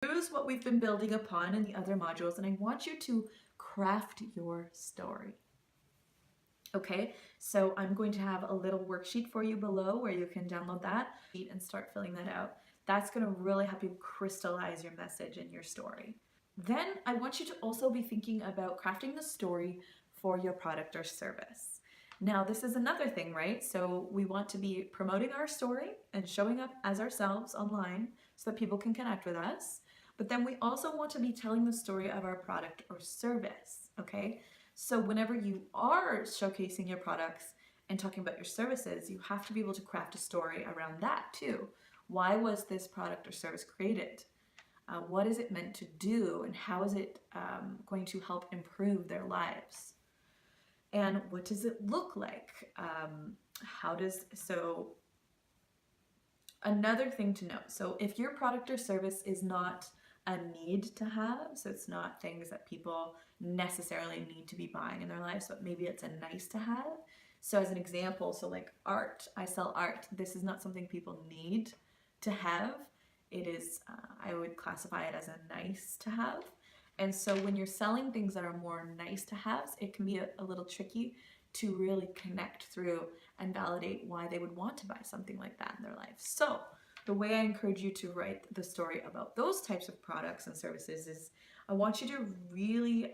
Use what we've been building upon in the other modules, and I want you to craft your story. Okay, so I'm going to have a little worksheet for you below where you can download that and start filling that out. That's going to really help you crystallize your message and your story. Then I want you to also be thinking about crafting the story for your product or service. Now, this is another thing, right? So we want to be promoting our story and showing up as ourselves online so that people can connect with us. But then we also want to be telling the story of our product or service, okay? So whenever you are showcasing your products and talking about your services, you have to be able to craft a story around that too. Why was this product or service created? What is it meant to do, and how is it going to help improve their lives? And what does it look like? Another thing to note, so if your product or service is not a need to have, so it's not things that people necessarily need to be buying in their lives, but maybe it's a nice to have. So as an example, so like art, I sell art. This is not something people need to have. It is, I would classify it as a nice to have. And so when you're selling things that are more nice to haves, it can be a little tricky to really connect through and validate why they would want to buy something like that in their life. So the way I encourage you to write the story about those types of products and services is I want you to really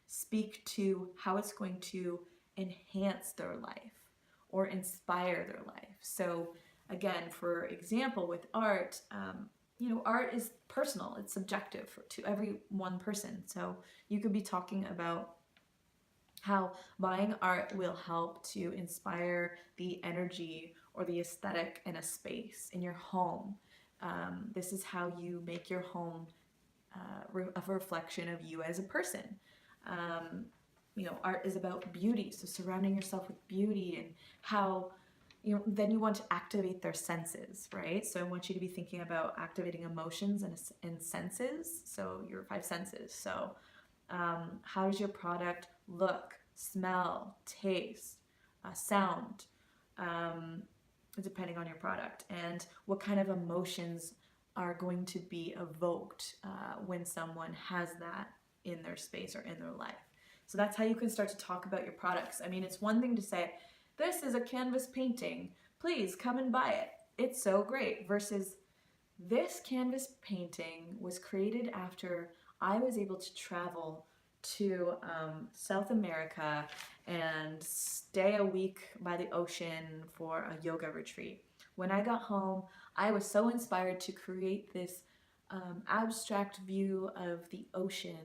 speak to how it's going to enhance their life or inspire their life. So again, for example, with art, art is personal, it's subjective to every one person. So you could be talking about how buying art will help to inspire the energy or the aesthetic in a space, in your home. This is how you make your home a reflection of you as a person. Art is about beauty, so surrounding yourself with beauty, and how then you want to activate their senses, right? So I want you to be thinking about activating emotions and senses, so your 5 senses. So how does your product look, smell, taste, sound, depending on your product, and what kind of emotions are going to be evoked when someone has that in their space or in their life. So that's how you can start to talk about your products. I mean, it's one thing to say, this is a canvas painting, please come and buy it, it's so great, versus this canvas painting was created after I was able to travel to South America and stay a week by the ocean for a yoga retreat. When I got home, I was so inspired to create this abstract view of the ocean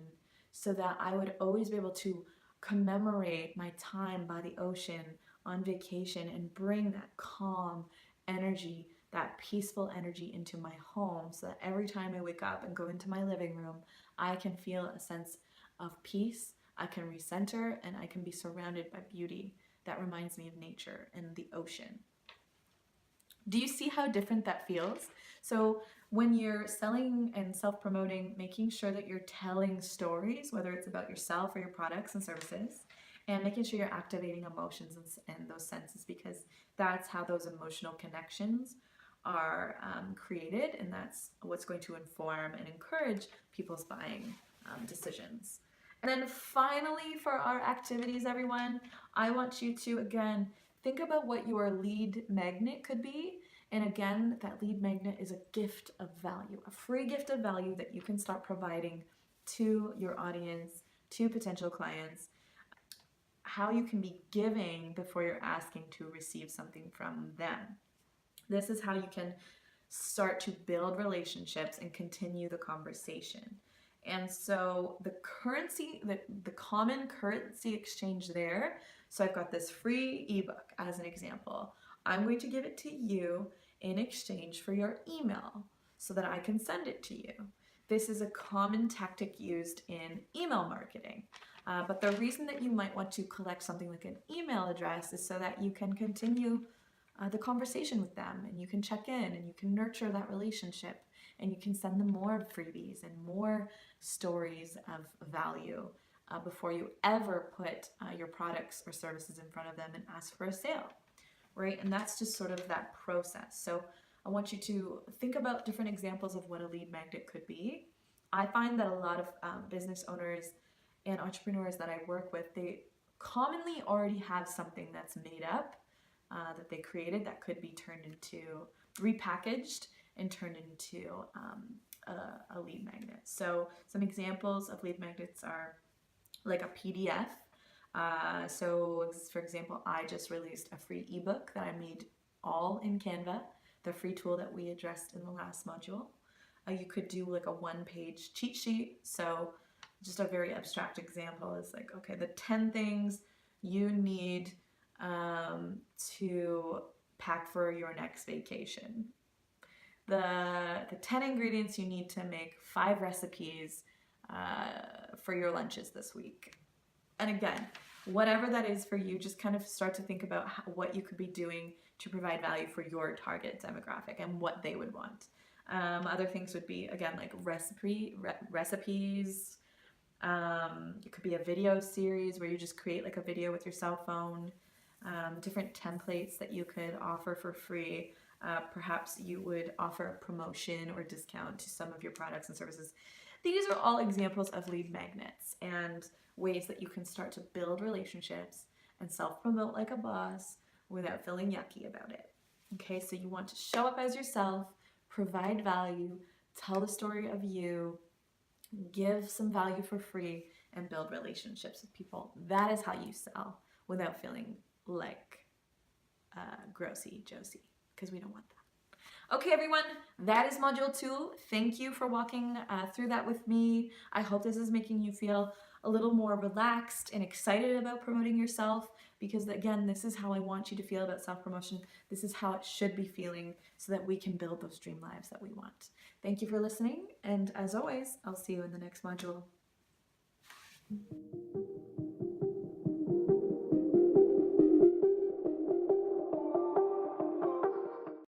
so that I would always be able to commemorate my time by the ocean on vacation and bring that calm energy, that peaceful energy into my home, so that every time I wake up and go into my living room, I can feel a sense of peace, I can recenter, and I can be surrounded by beauty that reminds me of nature and the ocean. Do you see how different that feels? So when you're selling and self-promoting, making sure that you're telling stories, whether it's about yourself or your products and services, and making sure you're activating emotions and those senses, because that's how those emotional connections are created, and that's what's going to inform and encourage people's buying decisions. And then finally, for our activities, everyone, I want you to, again, think about what your lead magnet could be. And again, that lead magnet is a gift of value, a free gift of value that you can start providing to your audience, to potential clients, how you can be giving before you're asking to receive something from them. This is how you can start to build relationships and continue the conversation. And so the common currency exchange there, so I've got this free ebook as an example. I'm going to give it to you in exchange for your email so that I can send it to you. This is a common tactic used in email marketing. But the reason that you might want to collect something like an email address is so that you can continue the conversation with them, and you can check in and you can nurture that relationship, and you can send them more freebies and more stories of value before you ever put your products or services in front of them and ask for a sale, right? And that's just sort of that process. So I want you to think about different examples of what a lead magnet could be. I find that a lot of business owners and entrepreneurs that I work with, they commonly already have something that's made up that they created that could be turned into, repackaged and turned into a lead magnet. So some examples of lead magnets are like a PDF. So for example, I just released a free ebook that I made all in Canva, the free tool that we addressed in the last module. You could do like a one-page cheat sheet. So just a very abstract example is like, okay, the 10 things you need to pack for your next vacation. The 10 ingredients you need to make 5 recipes for your lunches this week. And again, whatever that is for you, just kind of start to think about what you could be doing to provide value for your target demographic and what they would want. Other things would be, again, like recipes. It could be a video series where you just create like a video with your cell phone. Different templates that you could offer for free. Perhaps you would offer a promotion or discount to some of your products and services. These are all examples of lead magnets and ways that you can start to build relationships and self-promote like a boss without feeling yucky about it. Okay, so you want to show up as yourself, provide value, tell the story of you, give some value for free, and build relationships with people. That is how you sell without feeling like grossy Josie, because we don't want that. Okay, everyone, that is module 2. Thank you for walking through that with me. I hope this is making you feel a little more relaxed and excited about promoting yourself, because again, this is how I want you to feel about self-promotion. This is how it should be feeling so that we can build those dream lives that we want. Thank you for listening, and as always, I'll see you in the next module.